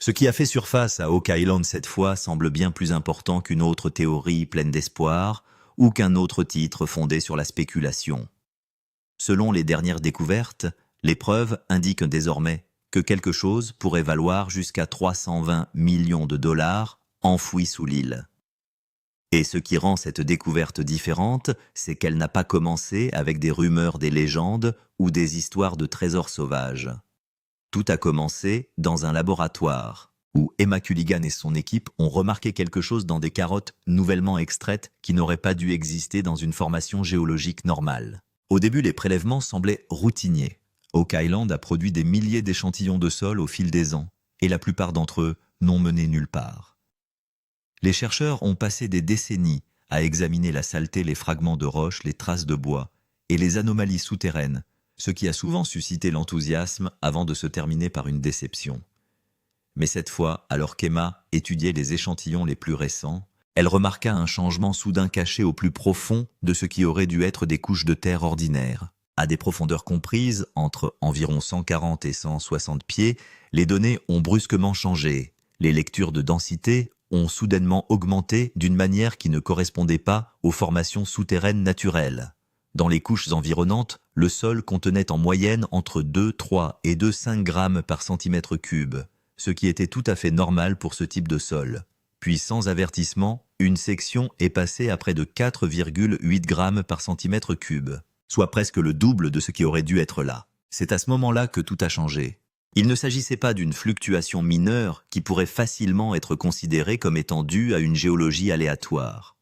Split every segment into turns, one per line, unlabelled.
Ce qui a fait surface à Oak Island cette fois semble bien plus important qu'une autre théorie pleine d'espoir ou qu'un autre titre fondé sur la spéculation. Selon les dernières découvertes, les preuves indiquent désormais que quelque chose pourrait valoir jusqu'à 320 millions de dollars enfouis sous l'île. Et ce qui rend cette découverte différente, c'est qu'elle n'a pas commencé avec des rumeurs, des légendes ou des histoires de trésors sauvages. Tout a commencé dans un laboratoire, où Emma Culligan et son équipe ont remarqué quelque chose dans des carottes nouvellement extraites qui n'auraient pas dû exister dans une formation géologique normale. Au début, les prélèvements semblaient routiniers. Oak Island a produit des milliers d'échantillons de sol au fil des ans, et la plupart d'entre eux n'ont mené nulle part. Les chercheurs ont passé des décennies à examiner la saleté, les fragments de roches, les traces de bois et les anomalies souterraines, ce qui a souvent suscité l'enthousiasme avant de se terminer par une déception. Mais cette fois, alors qu'Emma étudiait les échantillons les plus récents, elle remarqua un changement soudain caché au plus profond de ce qui aurait dû être des couches de terre ordinaires. À des profondeurs comprises entre environ 140 et 160 pieds, les données ont brusquement changé. Les lectures de densité ont soudainement augmenté d'une manière qui ne correspondait pas aux formations souterraines naturelles. Dans les couches environnantes, le sol contenait en moyenne entre 2,3 et 2,5 grammes par centimètre cube, ce qui était tout à fait normal pour ce type de sol. Puis, sans avertissement, une section est passée à près de 4,8 grammes par centimètre cube, soit presque le double de ce qui aurait dû être là. C'est à ce moment-là que tout a changé. Il ne s'agissait pas d'une fluctuation mineure qui pourrait facilement être considérée comme étant due à une géologie aléatoire.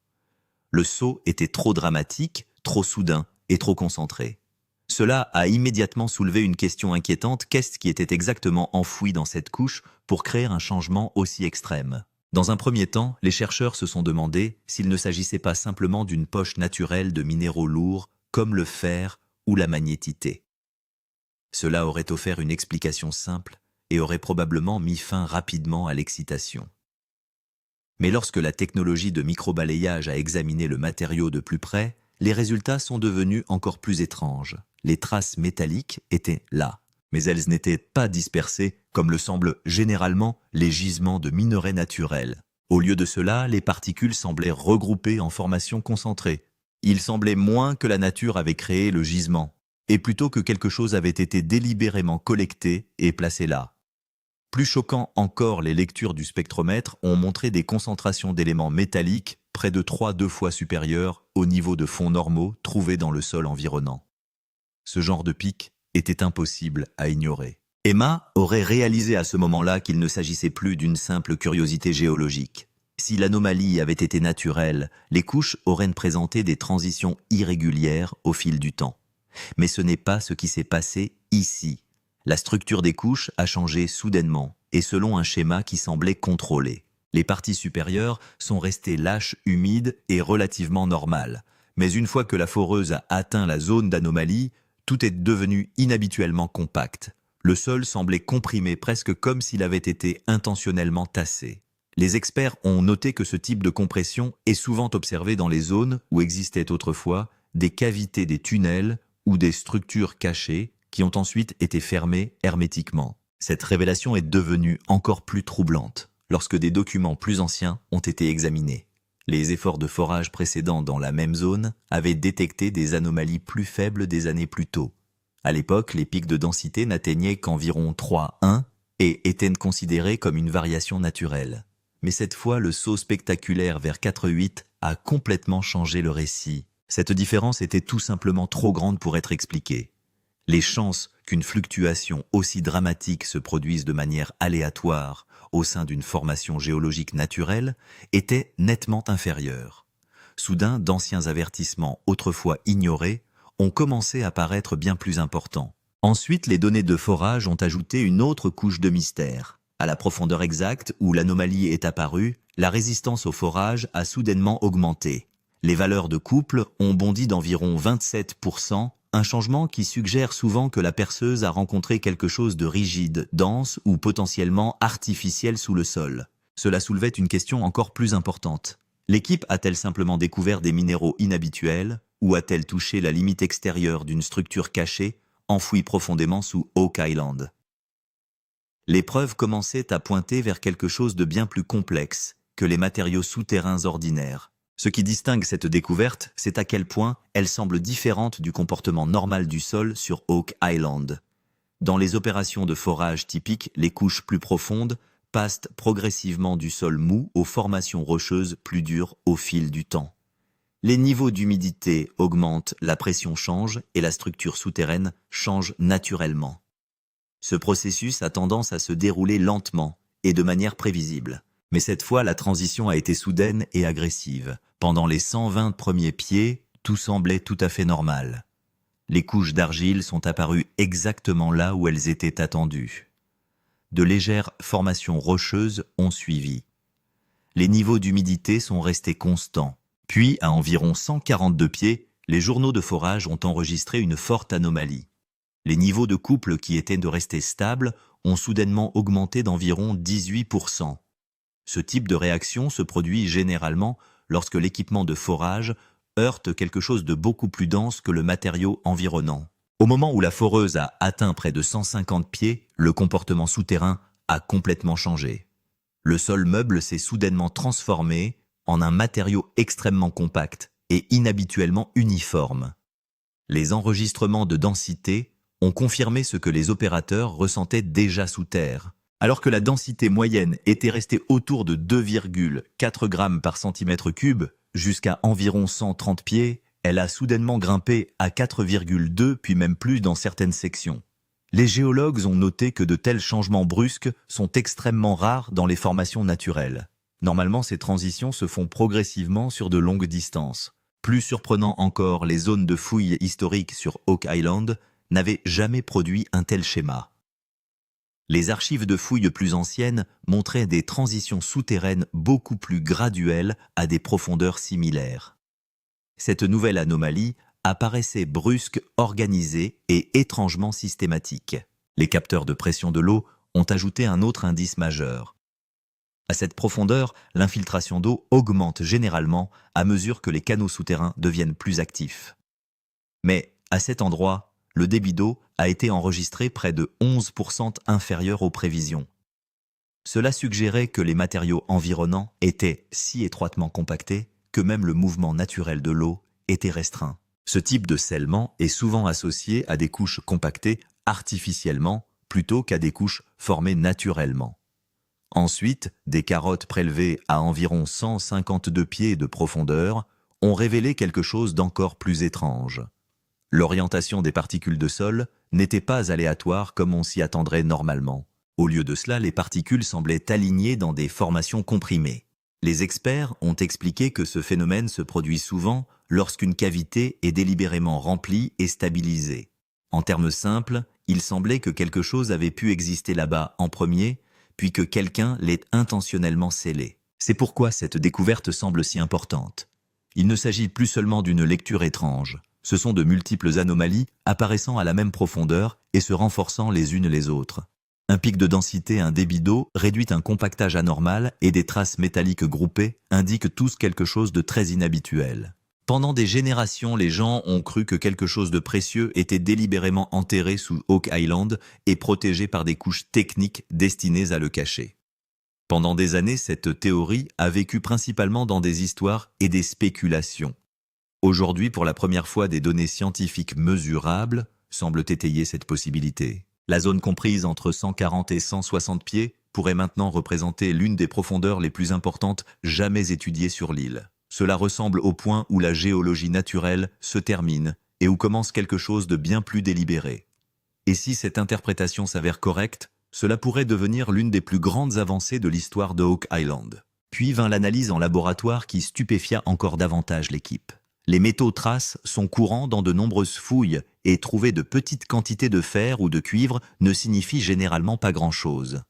Le saut était trop dramatique, trop soudain et trop concentré. Cela a immédiatement soulevé une question inquiétante: qu'est-ce qui était exactement enfoui dans cette couche pour créer un changement aussi extrême? Dans un premier temps, les chercheurs se sont demandé s'il ne s'agissait pas simplement d'une poche naturelle de minéraux lourds comme le fer ou la magnétité. Cela aurait offert une explication simple et aurait probablement mis fin rapidement à l'excitation. Mais lorsque la technologie de microbalayage a examiné le matériau de plus près, les résultats sont devenus encore plus étranges. Les traces métalliques étaient là, mais elles n'étaient pas dispersées comme le semblent généralement les gisements de minerais naturels. Au lieu de cela, les particules semblaient regroupées en formations concentrées. Il semblait moins que la nature avait créé le gisement, et plutôt que quelque chose avait été délibérément collecté et placé là. Plus choquant encore, les lectures du spectromètre ont montré des concentrations d'éléments métalliques près de 3-2 fois supérieures au niveau de fonds normaux trouvés dans le sol environnant. Ce genre de pic était impossible à ignorer. Emma aurait réalisé à ce moment-là qu'il ne s'agissait plus d'une simple curiosité géologique. Si l'anomalie avait été naturelle, les couches auraient présenté des transitions irrégulières au fil du temps. Mais ce n'est pas ce qui s'est passé ici. La structure des couches a changé soudainement et selon un schéma qui semblait contrôlé. Les parties supérieures sont restées lâches, humides et relativement normales. Mais une fois que la foreuse a atteint la zone d'anomalie, tout est devenu inhabituellement compact. Le sol semblait comprimé, presque comme s'il avait été intentionnellement tassé. Les experts ont noté que ce type de compression est souvent observé dans les zones où existaient autrefois des cavités, des tunnels ou des structures cachées qui ont ensuite été fermées hermétiquement. Cette révélation est devenue encore plus troublante lorsque des documents plus anciens ont été examinés. Les efforts de forage précédents dans la même zone avaient détecté des anomalies plus faibles des années plus tôt. À l'époque, les pics de densité n'atteignaient qu'environ 3,1 et étaient considérés comme une variation naturelle. Mais cette fois, le saut spectaculaire vers 4,8 a complètement changé le récit. Cette différence était tout simplement trop grande pour être expliquée. Les chances qu'une fluctuation aussi dramatique se produise de manière aléatoire au sein d'une formation géologique naturelle étaient nettement inférieures. Soudain, d'anciens avertissements autrefois ignorés ont commencé à paraître bien plus importants. Ensuite, les données de forage ont ajouté une autre couche de mystère. À la profondeur exacte où l'anomalie est apparue, la résistance au forage a soudainement augmenté. Les valeurs de couple ont bondi d'environ 27%, un changement qui suggère souvent que la perceuse a rencontré quelque chose de rigide, dense ou potentiellement artificiel sous le sol. Cela soulevait une question encore plus importante. L'équipe a-t-elle simplement découvert des minéraux inhabituels ou a-t-elle touché la limite extérieure d'une structure cachée, enfouie profondément sous Oak Island? Les preuves commençaient à pointer vers quelque chose de bien plus complexe que les matériaux souterrains ordinaires. Ce qui distingue cette découverte, c'est à quel point elle semble différente du comportement normal du sol sur Oak Island. Dans les opérations de forage typiques, les couches plus profondes passent progressivement du sol mou aux formations rocheuses plus dures au fil du temps. Les niveaux d'humidité augmentent, la pression change et la structure souterraine change naturellement. Ce processus a tendance à se dérouler lentement et de manière prévisible. Mais cette fois, la transition a été soudaine et agressive. Pendant les 120 premiers pieds, tout semblait tout à fait normal. Les couches d'argile sont apparues exactement là où elles étaient attendues. De légères formations rocheuses ont suivi. Les niveaux d'humidité sont restés constants. Puis, à environ 142 pieds, les journaux de forage ont enregistré une forte anomalie. Les niveaux de couple qui étaient de rester stables ont soudainement augmenté d'environ 18%. Ce type de réaction se produit généralement lorsque l'équipement de forage heurte quelque chose de beaucoup plus dense que le matériau environnant. Au moment où la foreuse a atteint près de 150 pieds, le comportement souterrain a complètement changé. Le sol meuble s'est soudainement transformé en un matériau extrêmement compact et inhabituellement uniforme. Les enregistrements de densité ont confirmé ce que les opérateurs ressentaient déjà sous terre. Alors que la densité moyenne était restée autour de 2,4 grammes par centimètre cube jusqu'à environ 130 pieds, elle a soudainement grimpé à 4,2 puis même plus dans certaines sections. Les géologues ont noté que de tels changements brusques sont extrêmement rares dans les formations naturelles. Normalement, ces transitions se font progressivement sur de longues distances. Plus surprenant encore, les zones de fouilles historiques sur Oak Island n'avaient jamais produit un tel schéma. Les archives de fouilles plus anciennes montraient des transitions souterraines beaucoup plus graduelles à des profondeurs similaires. Cette nouvelle anomalie apparaissait brusque, organisée et étrangement systématique. Les capteurs de pression de l'eau ont ajouté un autre indice majeur. À cette profondeur, l'infiltration d'eau augmente généralement à mesure que les canaux souterrains deviennent plus actifs. Mais à cet endroit, le débit d'eau a été enregistré près de 11% inférieur aux prévisions. Cela suggérait que les matériaux environnants étaient si étroitement compactés que même le mouvement naturel de l'eau était restreint. Ce type de scellement est souvent associé à des couches compactées artificiellement plutôt qu'à des couches formées naturellement. Ensuite, des carottes prélevées à environ 152 pieds de profondeur ont révélé quelque chose d'encore plus étrange. L'orientation des particules de sol n'était pas aléatoire comme on s'y attendrait normalement. Au lieu de cela, les particules semblaient alignées dans des formations comprimées. Les experts ont expliqué que ce phénomène se produit souvent lorsqu'une cavité est délibérément remplie et stabilisée. En termes simples, il semblait que quelque chose avait pu exister là-bas en premier, puis que quelqu'un l'ait intentionnellement scellé. C'est pourquoi cette découverte semble si importante. Il ne s'agit plus seulement d'une lecture étrange. Ce sont de multiples anomalies apparaissant à la même profondeur et se renforçant les unes les autres. Un pic de densité, un débit d'eau, réduit un compactage anormal et des traces métalliques groupées indiquent tous quelque chose de très inhabituel. Pendant des générations, les gens ont cru que quelque chose de précieux était délibérément enterré sous Oak Island et protégé par des couches techniques destinées à le cacher. Pendant des années, cette théorie a vécu principalement dans des histoires et des spéculations. Aujourd'hui, pour la première fois, des données scientifiques mesurables semblent étayer cette possibilité. La zone comprise entre 140 et 160 pieds pourrait maintenant représenter l'une des profondeurs les plus importantes jamais étudiées sur l'île. Cela ressemble au point où la géologie naturelle se termine et où commence quelque chose de bien plus délibéré. Et si cette interprétation s'avère correcte, cela pourrait devenir l'une des plus grandes avancées de l'histoire de Oak Island. Puis vint l'analyse en laboratoire qui stupéfia encore davantage l'équipe. Les métaux traces sont courants dans de nombreuses fouilles et trouver de petites quantités de fer ou de cuivre ne signifie généralement pas grand-chose.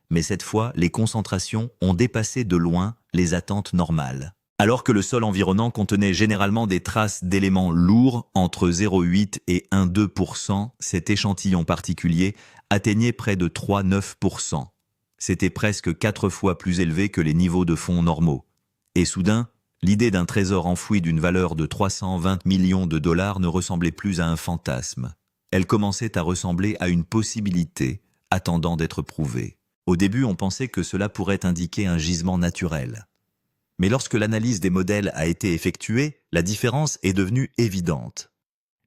Mais cette fois, les concentrations ont dépassé de loin les attentes normales. Alors que le sol environnant contenait généralement des traces d'éléments lourds entre 0,8 et 1,2%, cet échantillon particulier atteignait près de 3,9%. C'était presque 4 fois plus élevé que les niveaux de fond normaux. Et soudain, l'idée d'un trésor enfoui d'une valeur de 320 millions de dollars ne ressemblait plus à un fantasme. Elle commençait à ressembler à une possibilité, attendant d'être prouvés. Au début, on pensait que cela pourrait indiquer un gisement naturel. Mais lorsque l'analyse des modèles a été effectuée, la différence est devenue évidente.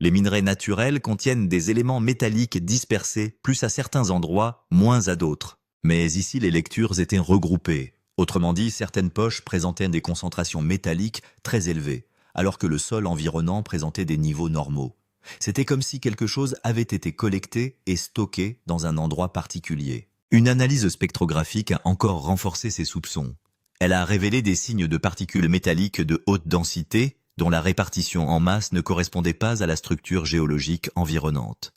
Les minerais naturels contiennent des éléments métalliques dispersés, plus à certains endroits, moins à d'autres. Mais ici, les lectures étaient regroupées. Autrement dit, certaines poches présentaient des concentrations métalliques très élevées, alors que le sol environnant présentait des niveaux normaux. C'était comme si quelque chose avait été collecté et stocké dans un endroit particulier. Une analyse spectrographique a encore renforcé ces soupçons. Elle a révélé des signes de particules métalliques de haute densité, dont la répartition en masse ne correspondait pas à la structure géologique environnante.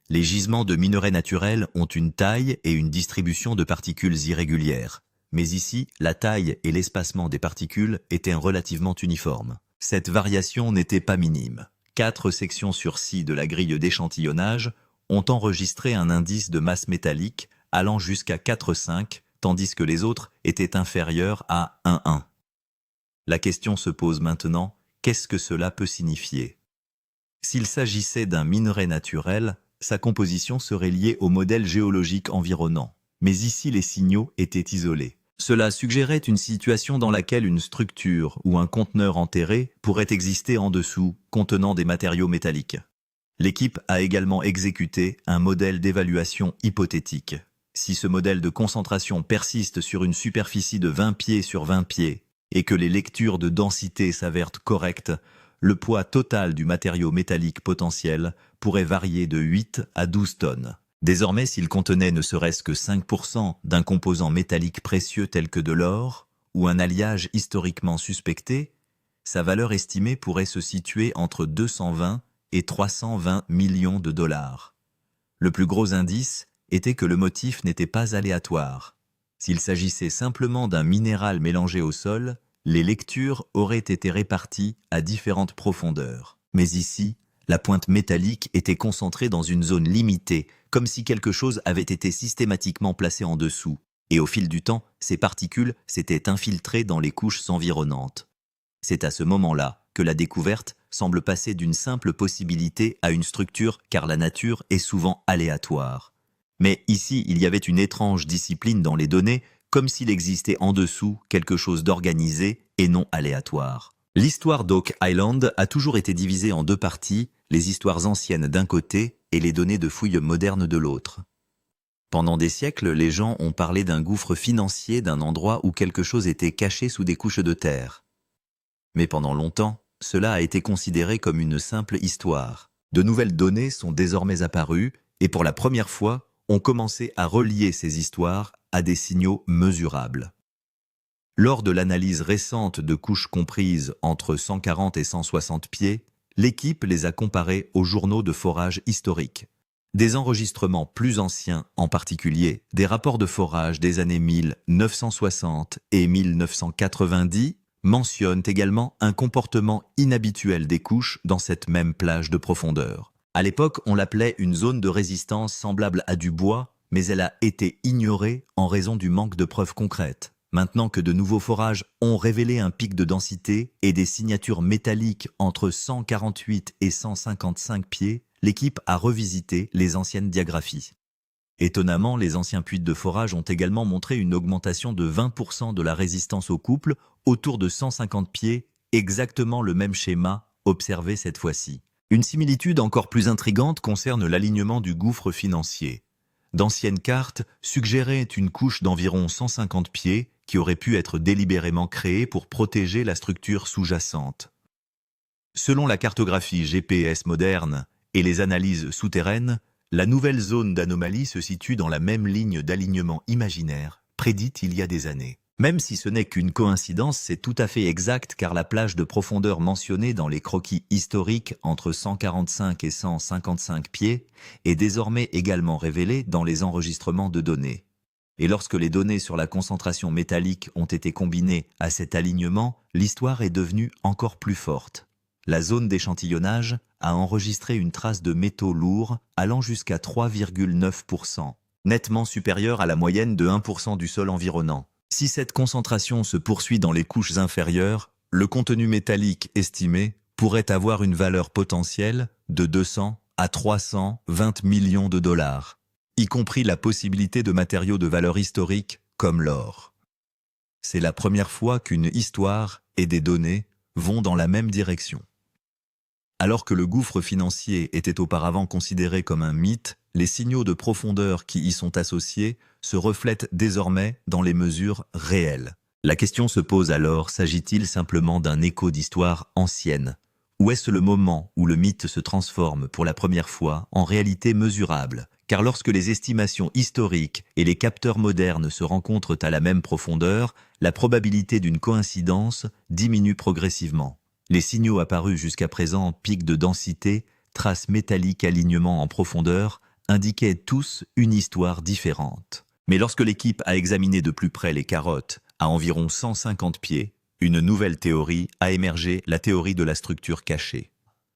Les gisements de minerais naturels ont une taille et une distribution de particules irrégulières, mais ici, la taille et l'espacement des particules étaient relativement uniformes. Cette variation n'était pas minime. 4 sections sur 6 de la grille d'échantillonnage ont enregistré un indice de masse métallique allant jusqu'à 4,5, tandis que les autres étaient inférieurs à 1,1. La question se pose maintenant, qu'est-ce que cela peut signifier? S'il s'agissait d'un minerai naturel, sa composition serait liée au modèle géologique environnant. Mais ici, les signaux étaient isolés. Cela suggérait une situation dans laquelle une structure ou un conteneur enterré pourrait exister en dessous, contenant des matériaux métalliques. L'équipe a également exécuté un modèle d'évaluation hypothétique. Si ce modèle de concentration persiste sur une superficie de 20 pieds sur 20 pieds, et que les lectures de densité s'avèrent correctes, le poids total du matériau métallique potentiel pourrait varier de 8 à 12 tonnes. Désormais, s'il contenait ne serait-ce que 5% d'un composant métallique précieux tel que de l'or, ou un alliage historiquement suspecté, sa valeur estimée pourrait se situer entre 220 et 320 millions de dollars. Le plus gros indice était que le motif n'était pas aléatoire. S'il s'agissait simplement d'un minéral mélangé au sol, les lectures auraient été réparties à différentes profondeurs. Mais ici, la pointe métallique était concentrée dans une zone limitée, comme si quelque chose avait été systématiquement placé en dessous. Et au fil du temps, ces particules s'étaient infiltrées dans les couches environnantes. C'est à ce moment-là que la découverte semble passer d'une simple possibilité à une structure, car la nature est souvent aléatoire. Mais ici, il y avait une étrange discipline dans les données, comme s'il existait en dessous quelque chose d'organisé et non aléatoire. L'histoire d'Oak Island a toujours été divisée en 2 parties, les histoires anciennes d'un côté et les données de fouilles modernes de l'autre. Pendant des siècles, les gens ont parlé d'un gouffre financier d'un endroit où quelque chose était caché sous des couches de terre. Mais pendant longtemps, cela a été considéré comme une simple histoire. De nouvelles données sont désormais apparues et pour la première fois, on commençait à relier ces histoires à des signaux mesurables. Lors de l'analyse récente de couches comprises entre 140 et 160 pieds, l'équipe les a comparées aux journaux de forage historiques. Des enregistrements plus anciens, en particulier des rapports de forage des années 1960 et 1990, mentionnent également un comportement inhabituel des couches dans cette même plage de profondeur. À l'époque, on l'appelait une zone de résistance semblable à du bois, mais elle a été ignorée en raison du manque de preuves concrètes. Maintenant que de nouveaux forages ont révélé un pic de densité et des signatures métalliques entre 148 et 155 pieds, l'équipe a revisité les anciennes diagraphies. Étonnamment, les anciens puits de forage ont également montré une augmentation de 20% de la résistance au couple autour de 150 pieds, exactement le même schéma observé cette fois-ci. Une similitude encore plus intrigante concerne l'alignement du gouffre financier. D'anciennes cartes suggéraient une couche d'environ 150 pieds qui aurait pu être délibérément créée pour protéger la structure sous-jacente. Selon la cartographie GPS moderne et les analyses souterraines, la nouvelle zone d'anomalie se situe dans la même ligne d'alignement imaginaire prédite il y a des années. Même si ce n'est qu'une coïncidence, c'est tout à fait exact car la plage de profondeur mentionnée dans les croquis historiques entre 145 et 155 pieds est désormais également révélée dans les enregistrements de données. Et lorsque les données sur la concentration métallique ont été combinées à cet alignement, l'histoire est devenue encore plus forte. La zone d'échantillonnage a enregistré une trace de métaux lourds allant jusqu'à 3,9%, nettement supérieure à la moyenne de 1% du sol environnant. Si cette concentration se poursuit dans les couches inférieures, le contenu métallique estimé pourrait avoir une valeur potentielle de 200 à 320 millions de dollars. y compris la possibilité de matériaux de valeur historique comme l'or. C'est la première fois qu'une histoire et des données vont dans la même direction. Alors que le gouffre financier était auparavant considéré comme un mythe, les signaux de profondeur qui y sont associés se reflètent désormais dans les mesures réelles. La question se pose alors, s'agit-il simplement d'un écho d'histoire ancienne? Ou est-ce le moment où le mythe se transforme pour la première fois en réalité mesurable? Car lorsque les estimations historiques et les capteurs modernes se rencontrent à la même profondeur, la probabilité d'une coïncidence diminue progressivement. Les signaux apparus jusqu'à présent, pics de densité, traces métalliques, alignements en profondeur, indiquaient tous une histoire différente. Mais lorsque l'équipe a examiné de plus près les carottes, à environ 150 pieds, une nouvelle théorie a émergé, la théorie de la structure cachée.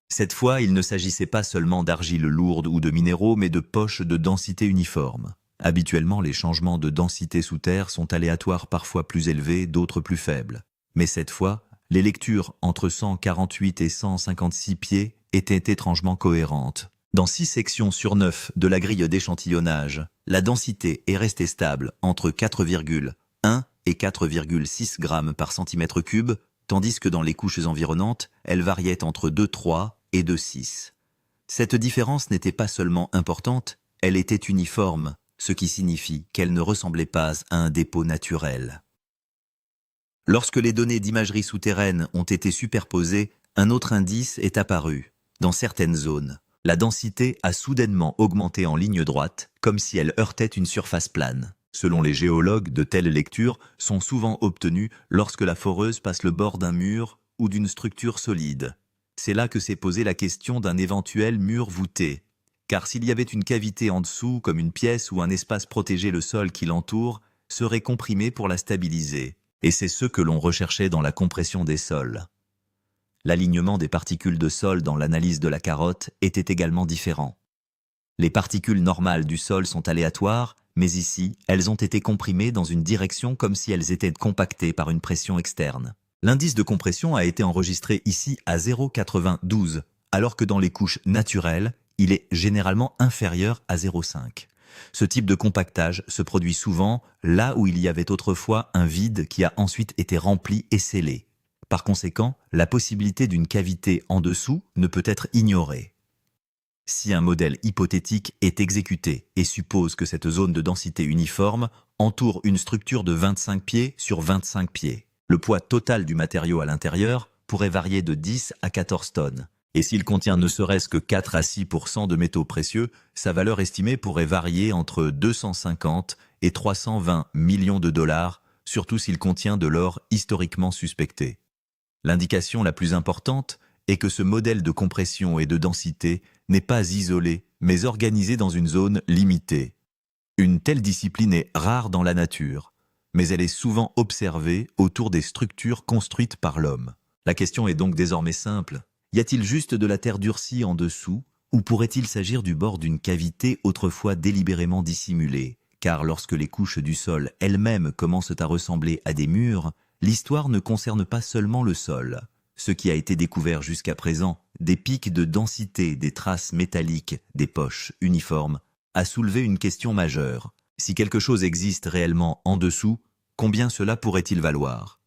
Cette fois, il ne s'agissait pas seulement d'argile lourde ou de minéraux, mais de poches de densité uniforme. Habituellement, les changements de densité sous terre sont aléatoires, parfois plus élevés, d'autres plus faibles. Mais cette fois, les lectures entre 148 et 156 pieds étaient étrangement cohérentes. Dans 6 sections sur 9 de la grille d'échantillonnage, la densité est restée stable entre 4,1 et 4,6 grammes par centimètre cube, tandis que dans les couches environnantes, elle variait entre 2,3 et 2,6. Cette différence n'était pas seulement importante, elle était uniforme, ce qui signifie qu'elle ne ressemblait pas à un dépôt naturel. Lorsque les données d'imagerie souterraine ont été superposées, un autre indice est apparu. Dans certaines zones, la densité a soudainement augmenté en ligne droite, comme si elle heurtait une surface plane. Selon les géologues, de telles lectures sont souvent obtenues lorsque la foreuse passe le bord d'un mur ou d'une structure solide. C'est là que s'est posée la question d'un éventuel mur voûté. Car s'il y avait une cavité en dessous, comme une pièce ou un espace protégé, le sol qui l'entoure serait comprimé pour la stabiliser. Et c'est ce que l'on recherchait dans la compression des sols. L'alignement des particules de sol dans l'analyse de la carotte était également différent. Les particules normales du sol sont aléatoires, mais ici, elles ont été comprimées dans une direction comme si elles étaient compactées par une pression externe. L'indice de compression a été enregistré ici à 0,92, alors que dans les couches naturelles, il est généralement inférieur à 0,5. Ce type de compactage se produit souvent là où il y avait autrefois un vide qui a ensuite été rempli et scellé. Par conséquent, la possibilité d'une cavité en dessous ne peut être ignorée. Si un modèle hypothétique est exécuté et suppose que cette zone de densité uniforme entoure une structure de 25 pieds sur 25 pieds, le poids total du matériau à l'intérieur pourrait varier de 10 à 14 tonnes. Et s'il contient ne serait-ce que 4 à 6% de métaux précieux, sa valeur estimée pourrait varier entre 250 et 320 millions de dollars, surtout s'il contient de l'or historiquement suspecté. L'indication la plus importante est que ce modèle de compression et de densité n'est pas isolé, mais organisé dans une zone limitée. Une telle discipline est rare dans la nature, mais elle est souvent observée autour des structures construites par l'homme. La question est donc désormais simple. Y a-t-il juste de la terre durcie en dessous, ou pourrait-il s'agir du bord d'une cavité autrefois délibérément dissimulée? Car lorsque les couches du sol elles-mêmes commencent à ressembler à des murs, l'histoire ne concerne pas seulement le sol. Ce qui a été découvert jusqu'à présent, des pics de densité, des traces métalliques, des poches uniformes, a soulevé une question majeure. Si quelque chose existe réellement en dessous, combien cela pourrait-il valoir?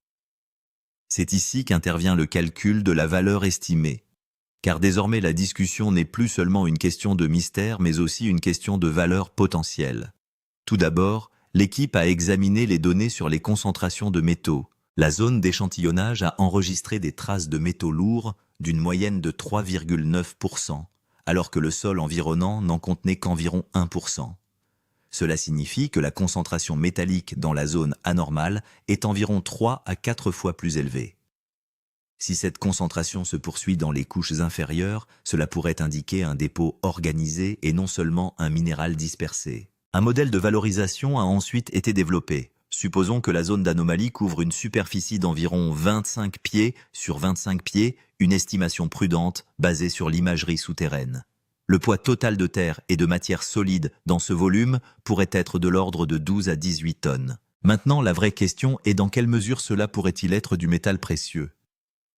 C'est ici qu'intervient le calcul de la valeur estimée. Car désormais la discussion n'est plus seulement une question de mystère, mais aussi une question de valeur potentielle. Tout d'abord, l'équipe a examiné les données sur les concentrations de métaux. La zone d'échantillonnage a enregistré des traces de métaux lourds d'une moyenne de 3,9%, alors que le sol environnant n'en contenait qu'environ 1%. Cela signifie que la concentration métallique dans la zone anormale est environ 3 à 4 fois plus élevée. Si cette concentration se poursuit dans les couches inférieures, cela pourrait indiquer un dépôt organisé et non seulement un minéral dispersé. Un modèle de valorisation a ensuite été développé. Supposons que la zone d'anomalie couvre une superficie d'environ 25 pieds sur 25 pieds, une estimation prudente basée sur l'imagerie souterraine. Le poids total de terre et de matière solide dans ce volume pourrait être de l'ordre de 12 à 18 tonnes. Maintenant, la vraie question est dans quelle mesure cela pourrait-il être du métal précieux.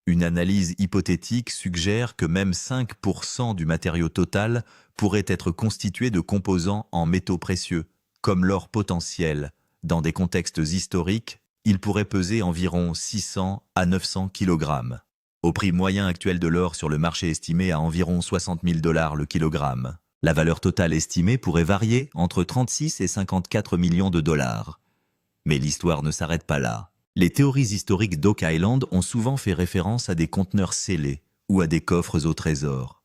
Une analyse hypothétique suggère que même 5% du matériau total pourrait être constitué de composants en métaux précieux, comme l'or potentiel. Dans des contextes historiques, il pourrait peser environ 600 à 900 kg. Au prix moyen actuel de l'or sur le marché estimé à environ 60 000 $ le kilogramme. La valeur totale estimée pourrait varier entre 36 et 54 millions de dollars. Mais l'histoire ne s'arrête pas là. Les théories historiques d'Oak Island ont souvent fait référence à des conteneurs scellés ou à des coffres au trésor.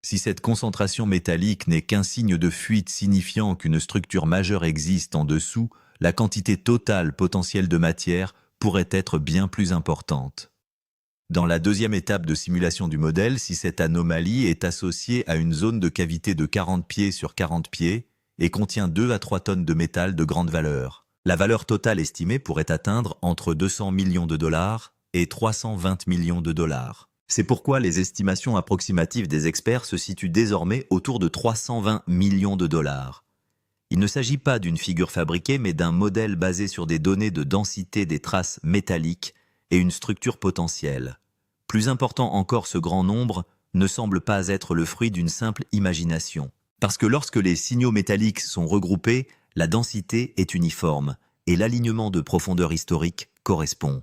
Si cette concentration métallique n'est qu'un signe de fuite signifiant qu'une structure majeure existe en dessous, la quantité totale potentielle de matière pourrait être bien plus importante. Dans la deuxième étape de simulation du modèle, si cette anomalie est associée à une zone de cavité de 40 pieds sur 40 pieds et contient 2 à 3 tonnes de métal de grande valeur, la valeur totale estimée pourrait atteindre entre 200 millions de dollars et 320 millions de dollars. C'est pourquoi les estimations approximatives des experts se situent désormais autour de 320 millions de dollars. Il ne s'agit pas d'une figure fabriquée, mais d'un modèle basé sur des données de densité des traces métalliques et une structure potentielle. Plus important encore, ce grand nombre ne semble pas être le fruit d'une simple imagination. Parce que lorsque les signaux métalliques sont regroupés, la densité est uniforme et l'alignement de profondeur historique correspond.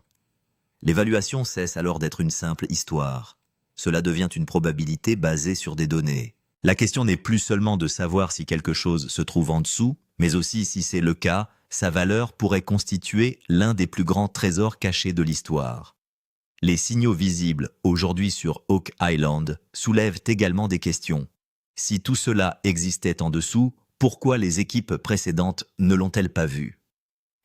L'évaluation cesse alors d'être une simple histoire. Cela devient une probabilité basée sur des données. La question n'est plus seulement de savoir si quelque chose se trouve en dessous, mais aussi si c'est le cas, sa valeur pourrait constituer l'un des plus grands trésors cachés de l'histoire. Les signaux visibles aujourd'hui sur Oak Island soulèvent également des questions. Si tout cela existait en dessous, pourquoi les équipes précédentes ne l'ont-elles pas vu?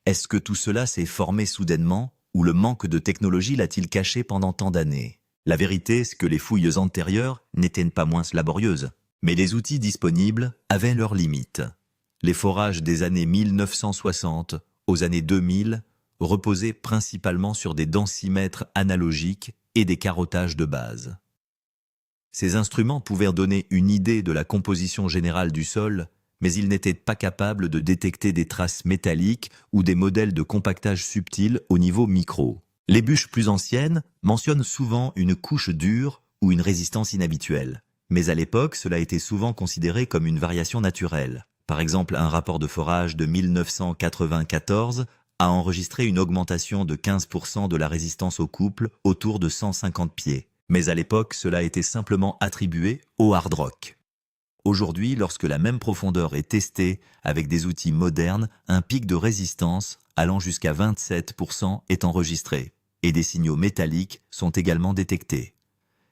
Est-ce que tout cela s'est formé soudainement ou le manque de technologie l'a-t-il caché pendant tant d'années? La vérité, c'est que les fouilles antérieures n'étaient pas moins laborieuses. Mais les outils disponibles avaient leurs limites. Les forages des années 1960 aux années 2000 reposaient principalement sur des densimètres analogiques et des carottages de base. Ces instruments pouvaient donner une idée de la composition générale du sol, mais ils n'étaient pas capables de détecter des traces métalliques ou des modèles de compactage subtils au niveau micro. Les bûches plus anciennes mentionnent souvent une couche dure ou une résistance inhabituelle. Mais à l'époque, cela était souvent considéré comme une variation naturelle. Par exemple, un rapport de forage de 1994 a enregistré une augmentation de 15% de la résistance au couple autour de 150 pieds. Mais à l'époque, cela était simplement attribué au hard rock. Aujourd'hui, lorsque la même profondeur est testée avec des outils modernes, un pic de résistance allant jusqu'à 27% est enregistré, et des signaux métalliques sont également détectés.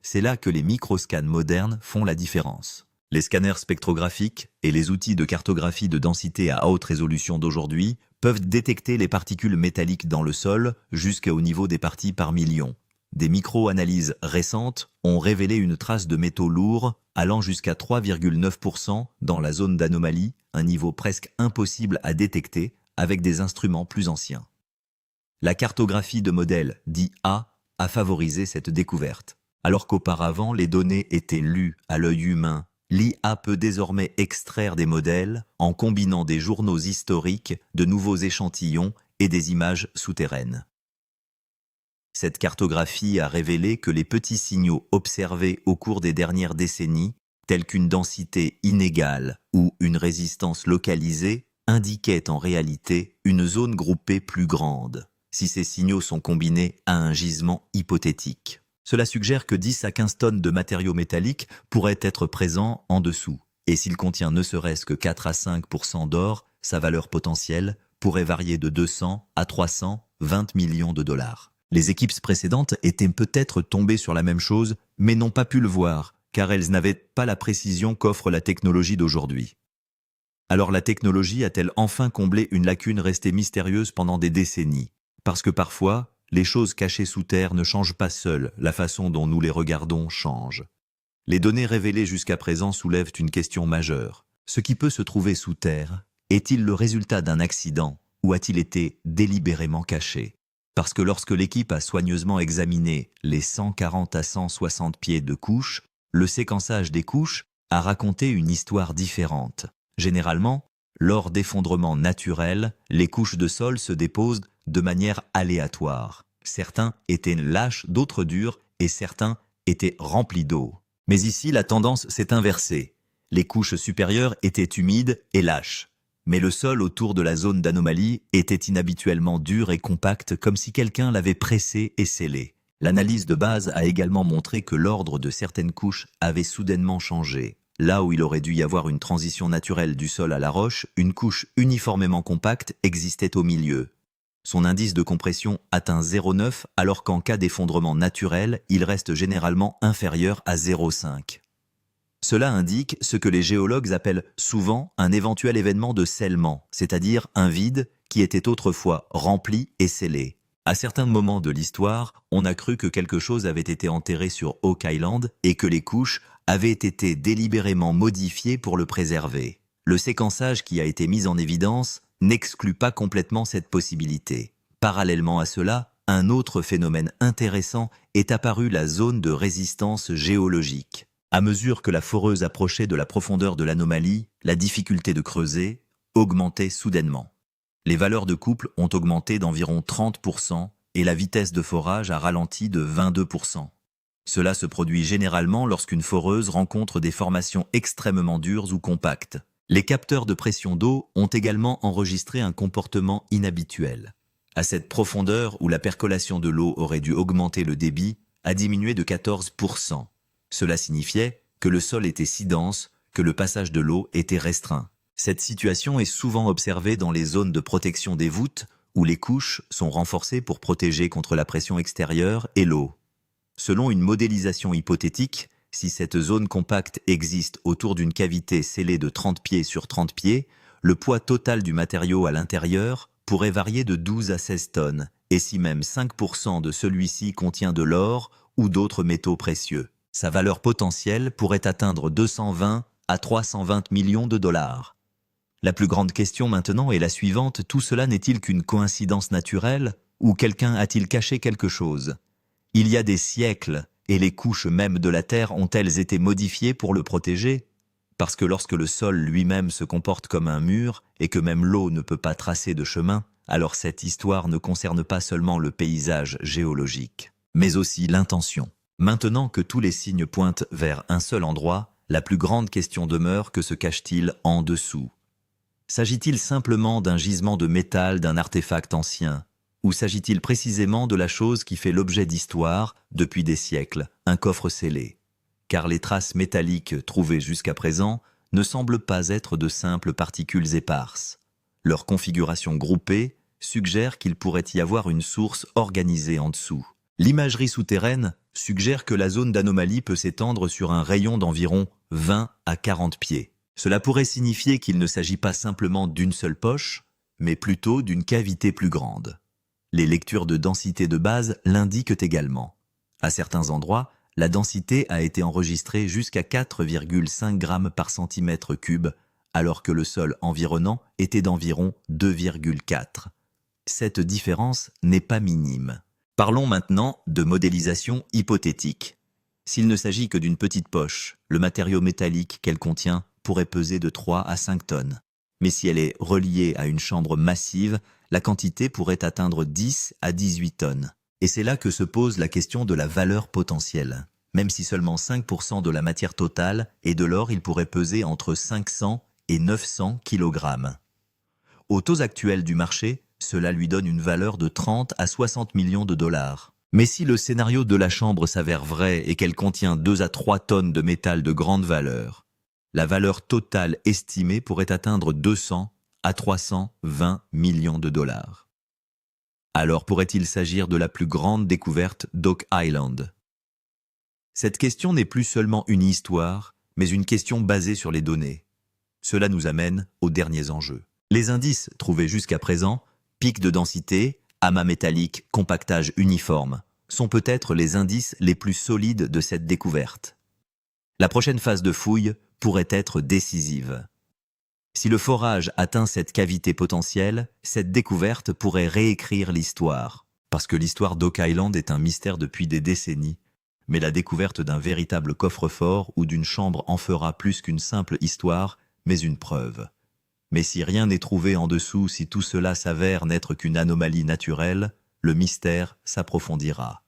C'est là que les microscans modernes font la différence. Les scanners spectrographiques et les outils de cartographie de densité à haute résolution d'aujourd'hui peuvent détecter les particules métalliques dans le sol jusqu'au niveau des parties par million. Des micro-analyses récentes ont révélé une trace de métaux lourds allant jusqu'à 3,9% dans la zone d'anomalie, un niveau presque impossible à détecter avec des instruments plus anciens. La cartographie de modèles d'IA a favorisé cette découverte. Alors qu'auparavant les données étaient lues à l'œil humain, l'IA peut désormais extraire des modèles en combinant des journaux historiques, de nouveaux échantillons et des images souterraines. Cette cartographie a révélé que les petits signaux observés au cours des dernières décennies, tels qu'une densité inégale ou une résistance localisée, indiquaient en réalité une zone groupée plus grande, si ces signaux sont combinés à un gisement hypothétique. Cela suggère que 10 à 15 tonnes de matériaux métalliques pourraient être présents en dessous. Et s'il contient ne serait-ce que 4 à 5% d'or, sa valeur potentielle pourrait varier de 200 à 320 millions de dollars. Les équipes précédentes étaient peut-être tombées sur la même chose, mais n'ont pas pu le voir, car elles n'avaient pas la précision qu'offre la technologie d'aujourd'hui. Alors la technologie a-t-elle enfin comblé une lacune restée mystérieuse pendant des décennies? Parce que parfois, les choses cachées sous terre ne changent pas seules, la façon dont nous les regardons change. Les données révélées jusqu'à présent soulèvent une question majeure. Ce qui peut se trouver sous terre est-il le résultat d'un accident ou a-t-il été délibérément caché? Parce que lorsque l'équipe a soigneusement examiné les 140 à 160 pieds de couches, le séquençage des couches a raconté une histoire différente. Généralement, lors d'effondrements naturels, les couches de sol se déposent de manière aléatoire. Certains étaient lâches, d'autres durs et certains étaient remplis d'eau. Mais ici, la tendance s'est inversée. Les couches supérieures étaient humides et lâches. Mais le sol autour de la zone d'anomalie était inhabituellement dur et compact, comme si quelqu'un l'avait pressé et scellé. L'analyse de base a également montré que l'ordre de certaines couches avait soudainement changé. Là où il aurait dû y avoir une transition naturelle du sol à la roche, une couche uniformément compacte existait au milieu. Son indice de compression atteint 0,9 alors qu'en cas d'effondrement naturel, il reste généralement inférieur à 0,5. Cela indique ce que les géologues appellent souvent un éventuel événement de scellement, c'est-à-dire un vide qui était autrefois rempli et scellé. À certains moments de l'histoire, on a cru que quelque chose avait été enterré sur Oak Island et que les couches avaient été délibérément modifiées pour le préserver. Le séquençage qui a été mis en évidence n'exclut pas complètement cette possibilité. Parallèlement à cela, un autre phénomène intéressant est apparu, la zone de résistance géologique. À mesure que la foreuse approchait de la profondeur de l'anomalie, la difficulté de creuser augmentait soudainement. Les valeurs de couple ont augmenté d'environ 30% et la vitesse de forage a ralenti de 22%. Cela se produit généralement lorsqu'une foreuse rencontre des formations extrêmement dures ou compactes. Les capteurs de pression d'eau ont également enregistré un comportement inhabituel. À cette profondeur où la percolation de l'eau aurait dû augmenter, le débit a diminué de 14%. Cela signifiait que le sol était si dense que le passage de l'eau était restreint. Cette situation est souvent observée dans les zones de protection des voûtes où les couches sont renforcées pour protéger contre la pression extérieure et l'eau. Selon une modélisation hypothétique, si cette zone compacte existe autour d'une cavité scellée de 30 pieds sur 30 pieds, le poids total du matériau à l'intérieur pourrait varier de 12 à 16 tonnes, et si même 5% de celui-ci contient de l'or ou d'autres métaux précieux, sa valeur potentielle pourrait atteindre 220 à 320 millions de dollars. La plus grande question maintenant est la suivante: tout cela n'est-il qu'une coïncidence naturelle ou quelqu'un a-t-il caché quelque chose? Il y a des siècles, et les couches même de la Terre ont-elles été modifiées pour le protéger? Parce que lorsque le sol lui-même se comporte comme un mur et que même l'eau ne peut pas tracer de chemin, alors cette histoire ne concerne pas seulement le paysage géologique, mais aussi l'intention. Maintenant que tous les signes pointent vers un seul endroit, la plus grande question demeure: que se cache-t-il en dessous? S'agit-il simplement d'un gisement de métal, d'un artefact ancien? Ou s'agit-il précisément de la chose qui fait l'objet d'histoire depuis des siècles, un coffre scellé? Car les traces métalliques trouvées jusqu'à présent ne semblent pas être de simples particules éparses. Leur configuration groupée suggère qu'il pourrait y avoir une source organisée en dessous. L'imagerie souterraine suggère que la zone d'anomalie peut s'étendre sur un rayon d'environ 20 à 40 pieds. Cela pourrait signifier qu'il ne s'agit pas simplement d'une seule poche, mais plutôt d'une cavité plus grande. Les lectures de densité de base l'indiquent également. À certains endroits, la densité a été enregistrée jusqu'à 4,5 grammes par centimètre cube, alors que le sol environnant était d'environ 2,4. Cette différence n'est pas minime. Parlons maintenant de modélisation hypothétique. S'il ne s'agit que d'une petite poche, le matériau métallique qu'elle contient pourrait peser de 3 à 5 tonnes. Mais si elle est reliée à une chambre massive, la quantité pourrait atteindre 10 à 18 tonnes. Et c'est là que se pose la question de la valeur potentielle. Même si seulement 5% de la matière totale est de l'or, il pourrait peser entre 500 et 900 kg. Au taux actuel du marché, cela lui donne une valeur de 30 à 60 millions de dollars. Mais si le scénario de la chambre s'avère vrai et qu'elle contient 2 à 3 tonnes de métal de grande valeur, la valeur totale estimée pourrait atteindre 200 à 320 millions de dollars. Alors pourrait-il s'agir de la plus grande découverte d'Oak Island? Cette question n'est plus seulement une histoire, mais une question basée sur les données. Cela nous amène aux derniers enjeux. Les indices trouvés jusqu'à présent, pic de densité, amas métallique, compactage uniforme, sont peut-être les indices les plus solides de cette découverte. La prochaine phase de fouille pourrait être décisive. Si le forage atteint cette cavité potentielle, cette découverte pourrait réécrire l'histoire. Parce que l'histoire d'Oak Island est un mystère depuis des décennies, mais la découverte d'un véritable coffre-fort ou d'une chambre en fera plus qu'une simple histoire, mais une preuve. Mais si rien n'est trouvé en dessous, si tout cela s'avère n'être qu'une anomalie naturelle, le mystère s'approfondira.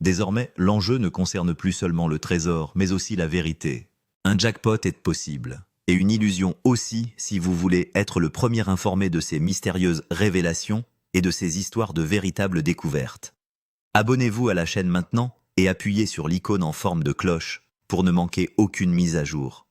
Désormais, l'enjeu ne concerne plus seulement le trésor, mais aussi la vérité. Un jackpot est possible, et une illusion aussi si vous voulez être le premier informé de ces mystérieuses révélations et de ces histoires de véritables découvertes. Abonnez-vous à la chaîne maintenant et appuyez sur l'icône en forme de cloche pour ne manquer aucune mise à jour.